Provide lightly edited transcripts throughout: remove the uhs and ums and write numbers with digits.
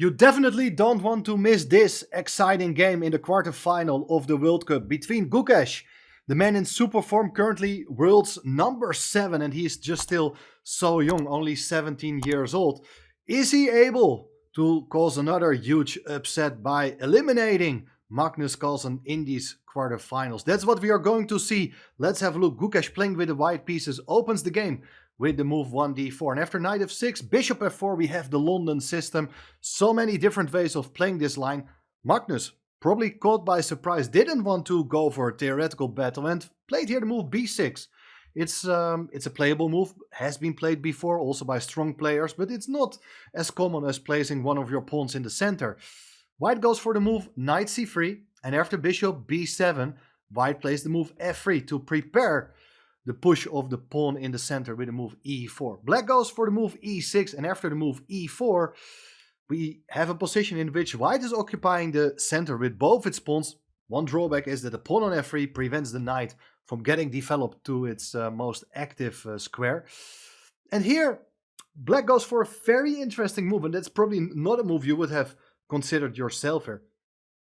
You definitely don't want to miss this exciting game in the quarterfinal of the World Cup between Gukesh, the man in super form, currently world's number 7, and he's just still so young, only 17 years old. Is he able to cause another huge upset by eliminating Magnus Carlsen in these quarterfinals? That's what we are going to see. Let's have a look. Gukesh playing with the white pieces opens the game with the move 1d4. And after knight f6, bishop f4, we have the London system. So many different ways of playing this line. Magnus, probably caught by surprise, didn't want to go for a theoretical battle and played here the move b6. It's a playable move, has been played before, also by strong players, but it's not as common as placing one of your pawns in the center. White goes for the move knight c3, and after bishop b7, white plays the move f3 to prepare the push of the pawn in the center with the move e4. Black goes for the move e6, and after the move e4, we have a position in which white is occupying the center with both its pawns. One drawback is that the pawn on f3 prevents the knight from getting developed to its most active square. And here, black goes for a very interesting move, and that's probably not a move you would have considered yourself here.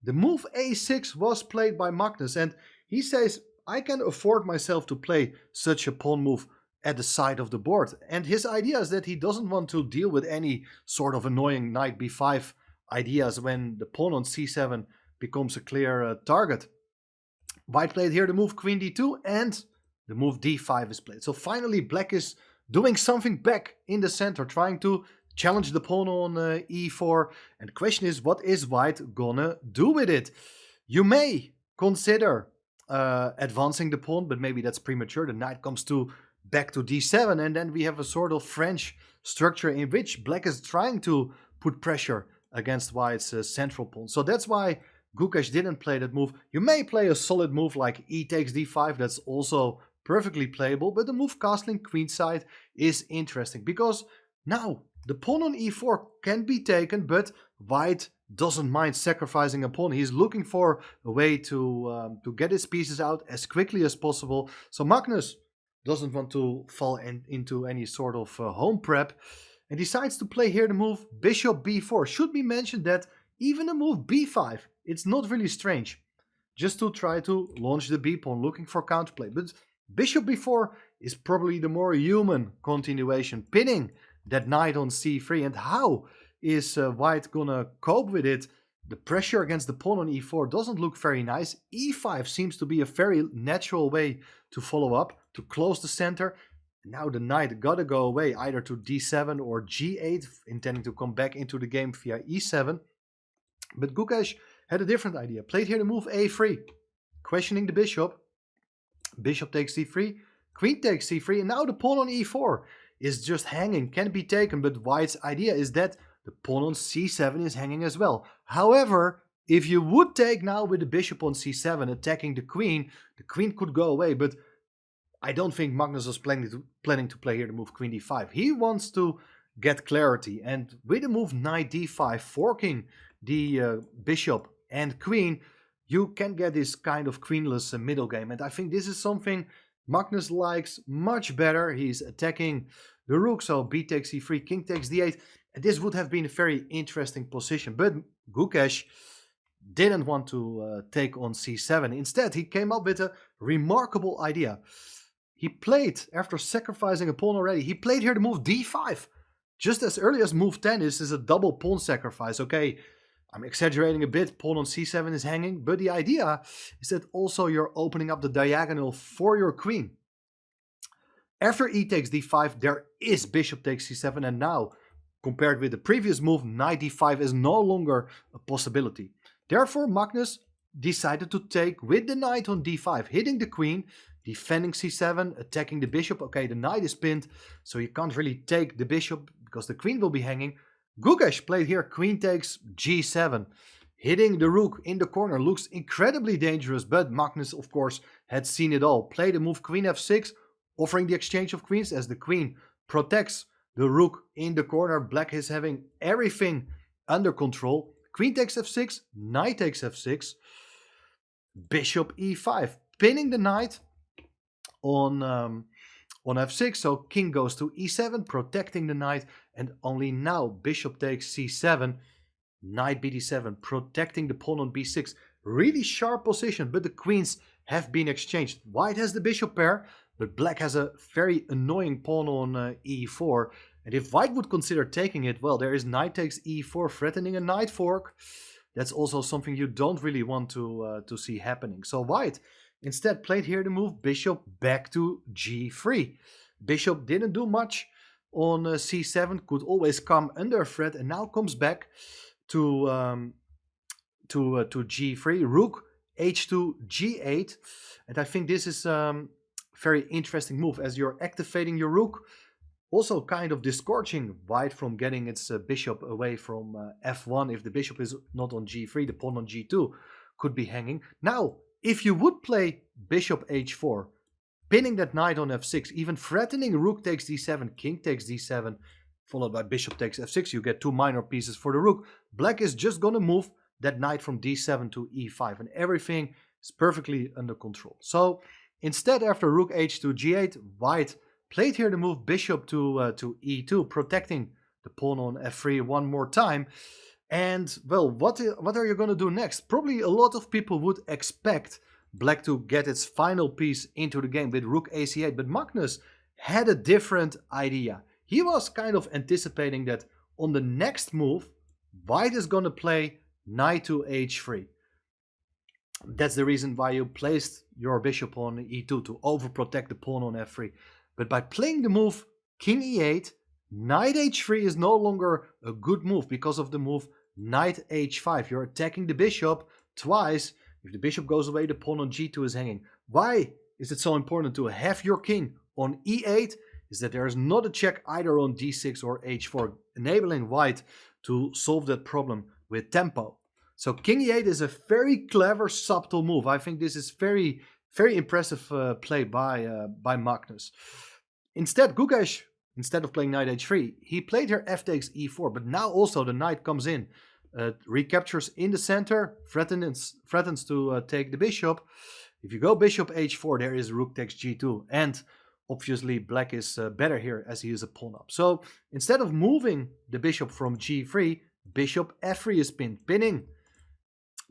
The move a6 was played by Magnus, and he says, I can afford myself to play such a pawn move at the side of the board. And his idea is that he doesn't want to deal with any sort of annoying knight b5 ideas when the pawn on c7 becomes a clear target. White played here the move queen d2, and the move d5 is played. So finally black is doing something back in the center, trying to challenge the pawn on e4. And the question is, what is white gonna do with it? You may consider advancing the pawn, but maybe that's premature. The knight comes back to d7, and then we have a sort of French structure in which black is trying to put pressure against white's central pawn. So that's why Gukesh didn't play that move. You may play a solid move like e takes d5, that's also perfectly playable, but the move castling queenside is interesting because now the pawn on e4 can be taken, but white doesn't mind sacrificing a pawn. He's looking for a way to get his pieces out as quickly as possible. So Magnus doesn't want to fall into any sort of home prep and decides to play here the move bishop b4. Should be mentioned that even the move b5, it's not really strange. Just to try to launch the b pawn, looking for counterplay. But bishop b4 is probably the more human continuation, pinning that knight on c3. And how is white gonna cope with it? The pressure against the pawn on e4 doesn't look very nice. e5 seems to be a very natural way to follow up, to close the center. Now the knight gotta go away either to d7 or g8, intending to come back into the game via e7. But Gukesh had a different idea. Played here the move a3, questioning the bishop. Bishop takes c3, queen takes c3, and now the pawn on e4 is just hanging, can be taken, but white's idea is that the pawn on c7 is hanging as well. However, if you would take now with the bishop on c7 attacking the queen could go away, but I don't think Magnus was planning to play here the move queen d5. He wants to get clarity, and with the move knight d5, forking the bishop and queen, you can get this kind of queenless middle game, and I think this is something Magnus likes much better. He's attacking the rook, so b takes c3, king takes d8, and this would have been a very interesting position. But Gukesh didn't want to take on c7. Instead, he came up with a remarkable idea. He played, after sacrificing a pawn already, he played here the move d5. Just as early as move 10, this is a double pawn sacrifice. Okay, I'm exaggerating a bit, pawn on c7 is hanging, but the idea is that also you're opening up the diagonal for your queen. After e takes d5, there is bishop takes c7, and now, compared with the previous move, knight d5 is no longer a possibility. Therefore, Magnus decided to take with the knight on d5, hitting the queen, defending c7, attacking the bishop. Okay, the knight is pinned, so you can't really take the bishop because the queen will be hanging. Gukesh played here queen takes g7. Hitting the rook in the corner looks incredibly dangerous, but Magnus, of course, had seen it all. Played the move queen f6, offering the exchange of queens as the queen protects the rook in the corner. Black is having everything under control. Queen takes f6, knight takes f6, bishop e5, pinning the knight on f6, so king goes to e7, protecting the knight, and only now bishop takes c7. knight bd7, protecting the pawn on b6. Really sharp position, but the queens have been exchanged. White has the bishop pair, but black has a very annoying pawn on e4. And if white would consider taking it, well, there is knight takes e4, threatening a knight fork. That's also something you don't really want to see happening. So white instead played here the move bishop back to g3. Bishop didn't do much on c7, could always come under threat, and now comes back to g3. Rook h2 g8, and I think this is very interesting move as you're activating your rook, also kind of discouraging white from getting its bishop away from f1. If the bishop is not on g3, the pawn on g2 could be hanging. Now, if you would play bishop h4, pinning that knight on f6, even threatening rook takes d7, king takes d7, followed by bishop takes f6, you get two minor pieces for the rook. Black is just gonna move that knight from d7 to e5, and everything is perfectly under control. So instead, after rook h2 g8, white played here the move bishop to e2, protecting the pawn on f3 one more time. And well, what are you going to do next? Probably a lot of people would expect black to get its final piece into the game with rook ac8, but Magnus had a different idea. He was kind of anticipating that on the next move, white is going to play knight to h3. That's the reason why you placed your bishop on e2, to overprotect the pawn on f3. But by playing the move king e8, knight h3 is no longer a good move because of the move knight h5. You're attacking the bishop twice. If the bishop goes away, the pawn on g2 is hanging. Why is it so important to have your king on e8? Is that there is not a check either on d6 or h4, enabling white to solve that problem with tempo. So king e8 is a very clever, subtle move. I think this is very, very impressive play by Magnus. Instead, Gukesh, instead of playing knight h3, he played here f takes e4, but now also the knight comes in, recaptures in the center, threatens to take the bishop. If you go bishop h4, there is rook takes g2, and obviously black is better here as he is a pawn up. So instead of moving the bishop from g3, bishop f3 is pinned, pinning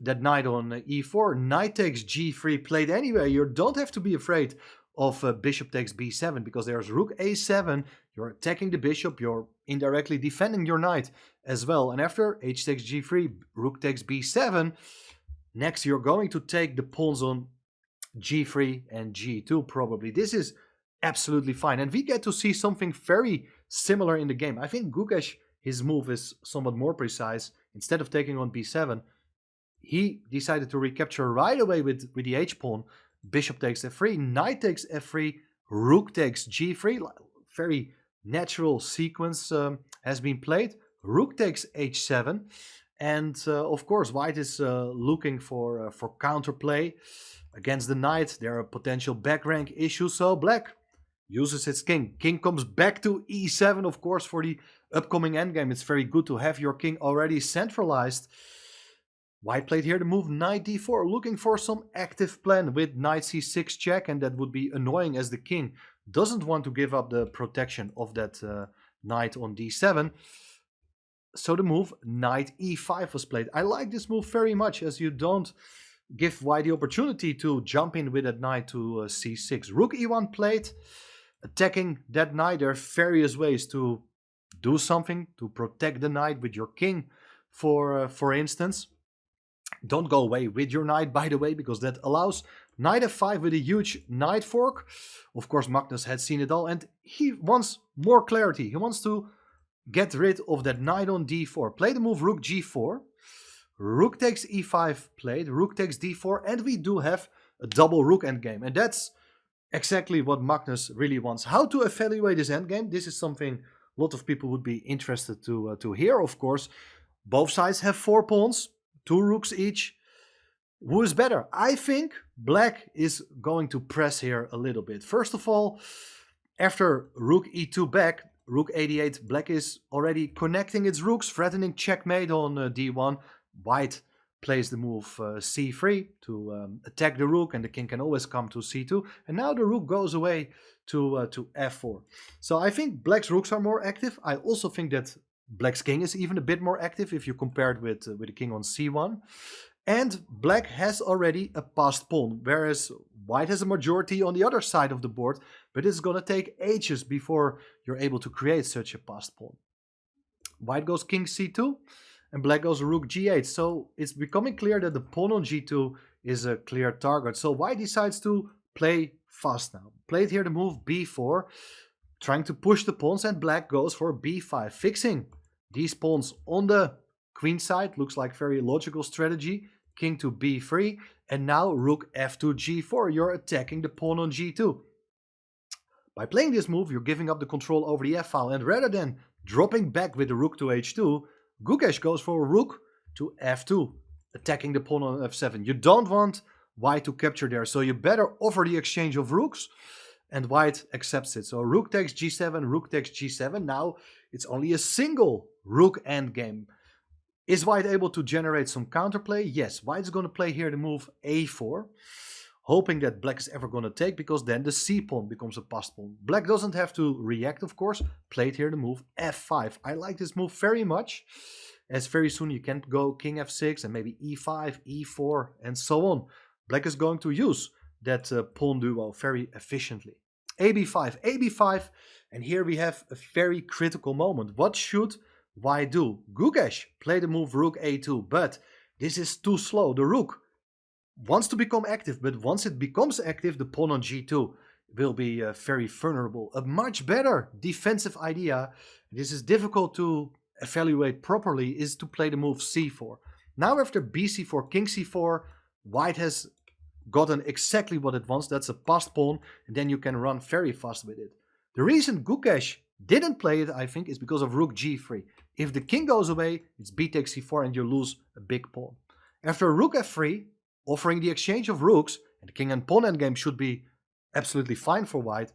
that knight on e4. Knight takes g3 played anyway. You don't have to be afraid of bishop takes b7 because there's rook a7. You're attacking the bishop. You're indirectly defending your knight as well. And after h takes g3, rook takes b7. Next, you're going to take the pawns on g3 and g2 probably. This is absolutely fine. And we get to see something very similar in the game. I think Gukesh, his move is somewhat more precise. Instead of taking on b7, he decided to recapture right away with the h-pawn. Bishop takes f3, knight takes f3, rook takes g3. Very natural sequence has been played. Rook takes h7. And of course, white is looking for counterplay against the knight. There are potential back rank issues, so black uses its king. King comes back to e7, of course, for the upcoming endgame. It's very good to have your king already centralized. White played here the move knight d4, looking for some active plan with knight c6 check, and that would be annoying as the king doesn't want to give up the protection of that knight on d7. So the move knight e5 was played. I like this move very much as you don't give white the opportunity to jump in with that knight to c6. Rook e1 played, attacking that knight. There are various ways to do something to protect the knight with your king, for instance. Don't go away with your knight, by the way, because that allows knight f5 with a huge knight fork. Of course, Magnus had seen it all, and he wants more clarity. He wants to get rid of that knight on d4. Play the move rook g4. Rook takes e5 played, rook takes d4, and we do have a double rook endgame. And that's exactly what Magnus really wants. How to evaluate this endgame? This is something a lot of people would be interested to hear, of course. Both sides have 4 pawns. 2 rooks each. Who is better? I think black is going to press here a little bit. First of all, after rook e2 back, rook a8, black is already connecting its rooks, threatening checkmate on d1. White plays the move c3 to attack the rook, and the king can always come to c2. And now the rook goes away to f4. So I think black's rooks are more active. I also think that Black's king is even a bit more active if you compare it with the king on c1. And black has already a passed pawn, whereas white has a majority on the other side of the board, but it's going to take ages before you're able to create such a passed pawn. White goes king c2, and black goes rook g8. So it's becoming clear that the pawn on g2 is a clear target. So white decides to play fast now. Played here the move b4, trying to push the pawns, and black goes for b5, fixing these pawns on the queen side. Looks like very logical strategy. King to b3, and now rook f2 g4. You're attacking the pawn on g2. By playing this move, you're giving up the control over the f-file, and rather than dropping back with the rook to h2, Gukesh goes for rook to f2, attacking the pawn on f7. You don't want white to capture there, so you better offer the exchange of rooks, and white accepts it. So rook takes g7, rook takes g7. Now it's only a single rook endgame. Is white able to generate some counterplay? Yes, white's going to play here the move a4, hoping that black is ever going to take, because then the c pawn becomes a passed pawn. Black doesn't have to react, of course. Played here the move f5. I like this move very much, as very soon you can go king f6 and maybe e5, e4, and so on. Black is going to use that pawn duo very efficiently. ab5, ab5, and here we have a very critical moment. What should white do? Gukesh played the move rook a2, but this is too slow. The rook wants to become active, but once it becomes active, the pawn on g2 will be very vulnerable. A much better defensive idea, this is difficult to evaluate properly, is to play the move c4. Now after bc4, king c4, white has gotten exactly what it wants. That's a passed pawn, and then you can run very fast with it. The reason Gukesh didn't play it, I think, is because of rook g3. If the king goes away, it's b takes c4 and you lose a big pawn. After rook f3, offering the exchange of rooks, and the king and pawn endgame should be absolutely fine for white.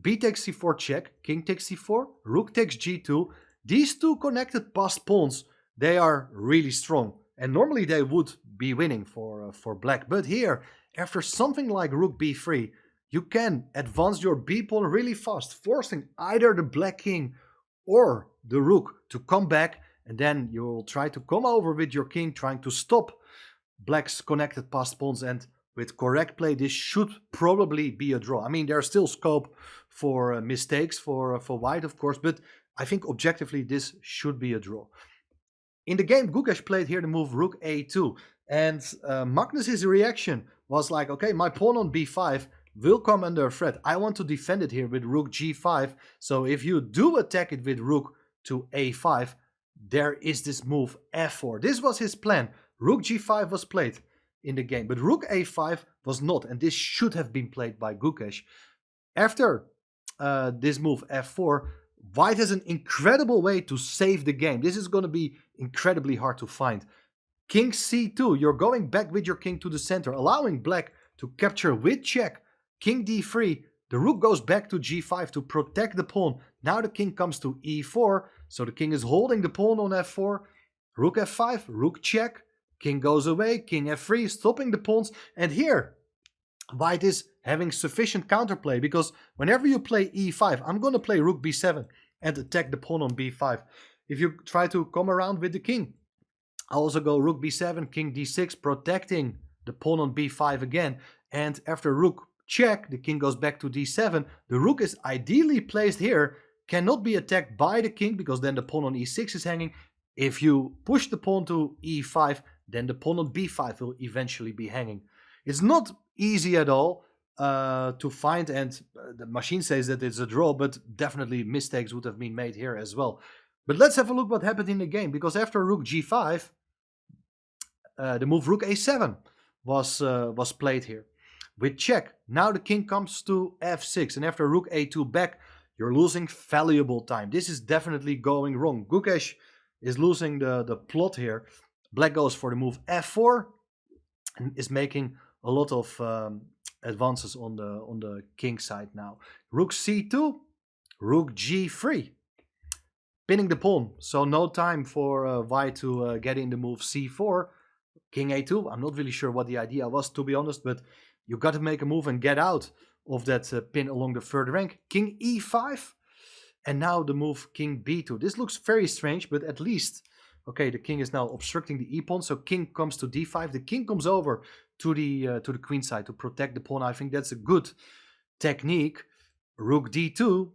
B takes c4 check, king takes c4, rook takes g2. These two connected passed pawns, they are really strong. And normally they would be winning for black. But here, after something like rook b3, you can advance your b pawn really fast, forcing either the black king or the rook to come back, and then you will try to come over with your king, trying to stop black's connected passed pawns, and with correct play this should probably be a draw. I mean, there's still scope for mistakes for white, of course, but I think objectively this should be a draw. In the game, Gukesh played here the move rook a2, and Magnus' reaction was like, okay, my pawn on b5 will come under threat. I want to defend it here with rook g5, so if you do attack it with rook to a5, there is this move f4. This was his plan. Rook g5 was played in the game, but rook a5 was not, and this should have been played by Gukesh. After this move f4, white has an incredible way to save the game. This is going to be incredibly hard to find. King c2, you're going back with your king to the center, allowing black to capture with check. King d3, the rook goes back to g5 to protect the pawn. Now the king comes to e4, so the king is holding the pawn on f4. Rook f5, rook check. King goes away, king f3, stopping the pawns. And here, white is having sufficient counterplay, because whenever you play e5, I'm going to play rook b7 and attack the pawn on b5. If you try to come around with the king, I also go rook b7, king d6, protecting the pawn on b5 again. And after rook check, the king goes back to d7. The rook is ideally placed here, cannot be attacked by the king, because then the pawn on e6 is hanging. If you push the pawn to e5, then the pawn on b5 will eventually be hanging. It's not easy at all to find, and the machine says that it's a draw, but definitely mistakes would have been made here as well. But let's have a look what happened in the game, because after rook g5, the move rook a7 was played here. With check, now the king comes to f6, and after rook a2 back, you're losing valuable time. This is definitely going wrong. Gukesh is losing the plot here. Black goes for the move f4 and is making a lot of advances on the king side now. Rook c2, rook g3, pinning the pawn. So no time for white to get in the move c4. King a2. I'm not really sure what the idea was, to be honest, but you got to make a move and get out of that pin along the third rank. King e5. And now the move king b2. This looks very strange, but at least, okay, the king is now obstructing the e-pawn. So king comes to d5. The king comes over to the queen side to protect the pawn. I think that's a good technique. Rook d2,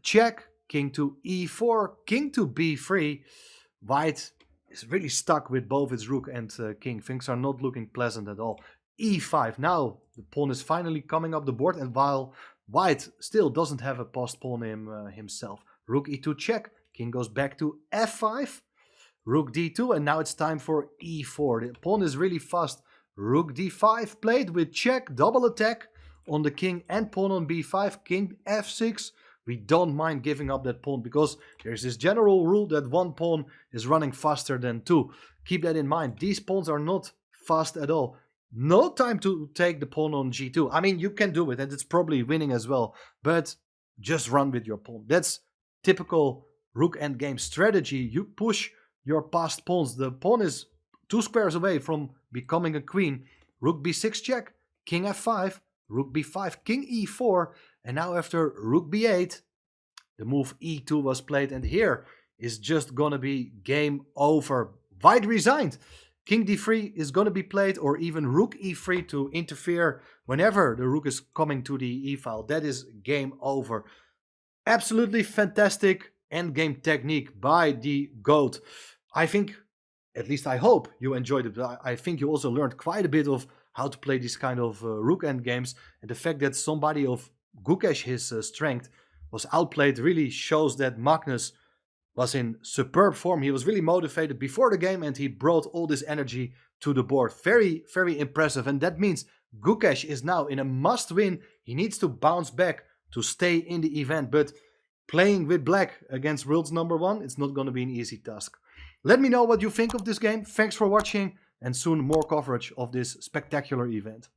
check, king to e4, king to b3. White is really stuck with both its rook and king. Things are not looking pleasant at all. e5. Now the pawn is finally coming up the board, and while White still doesn't have a passed pawn himself. Rook e2 check. King goes back to f5. Rook d2, and now it's time for e4. The pawn is really fast. Rook d5 played with check, double attack on the king and pawn on b5. King f6. We don't mind giving up that pawn because there's this general rule that one pawn is running faster than two. Keep that in mind. These pawns are not fast at all. No time to take the pawn on g2. I mean, you can do it and it's probably winning as well, but just run with your pawn. That's typical rook endgame strategy. You push your passed pawns. The pawn is 2 squares away from becoming a queen. Rook b6 check, king f5, rook b5, king e4, and now after rook b8, the move e2 was played, and here is just gonna be game over. White resigned. King d3 is going to be played, or even rook e3 to interfere whenever the rook is coming to the e-file. That is game over. Absolutely fantastic endgame technique by the GOAT. I think, at least I hope you enjoyed it. I think you also learned quite a bit of how to play these kind of rook endgames. And the fact that somebody of Gukesh, his strength, was outplayed really shows that Magnus was in superb form. He was really motivated before the game and he brought all this energy to the board. Very, very impressive. And that means Gukesh is now in a must-win. He needs to bounce back to stay in the event. But playing with black against world's #1, it's not going to be an easy task. Let me know what you think of this game. Thanks for watching, and soon more coverage of this spectacular event.